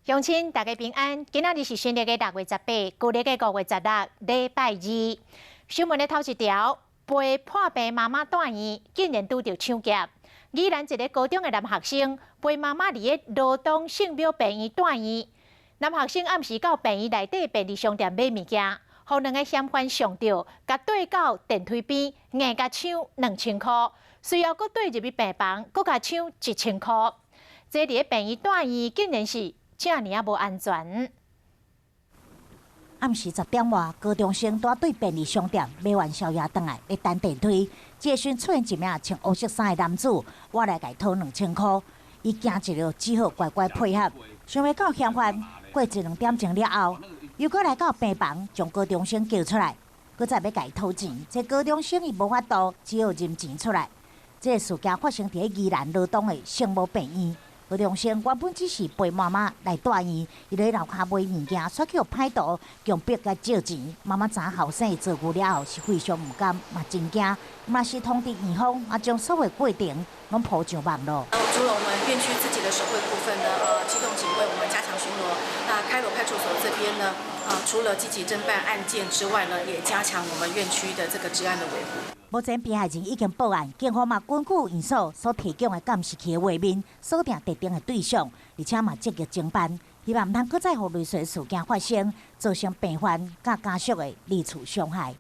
乡亲，大家平安。今仔日是新历的6月18，旧历的5月16，礼拜二。新闻的头一条：陪破病妈妈住院，竟然拄着抢劫。宜兰一个高中的男学生陪妈妈伫个罗东圣庙病院住院，男学生暗时到病院内底便利商店买物件，互两个嫌犯上吊，甲缀到电梯边，硬甲抢2000块，随后佫缀入去病房，佫甲抢1000块。这伫个病院住院，竟然是这尔啊无安全。暗时10点外，高中生带对便利商店买完宵夜回来，要等电梯。这时出现一名穿黑色衫的男子，我来甲伊讨2000块。伊惊一了，只好乖乖配合。想要到嫌犯，过1-2点钟了后，又搁来到病房，将高中生叫出来，搁再要甲伊讨钱。这高中生伊无法度，只好认钱出来。这个事件发生伫宜兰罗东的圣母病院。高中生原本只是陪妈妈来住院，伊在楼骹买物件，却去歹徒强迫甲借钱。妈妈知后生做牛了后，是非常唔甘，嘛真惊，嘛是通知院方，将所有过程拢铺上网络。除了我们院区自己的守卫部分呢，机动警卫我们加强巡逻。那开罗派出所这边呢，除了积极侦办案件之外呢，也加强我们院区的这个治安的维护。目前被害人已经报案，警方嘛根据院所提供的监视器的画面，锁定特定的对象，而且嘛积极侦办，希望唔通再有类似事件发生，造成病患甲家属的二次伤害。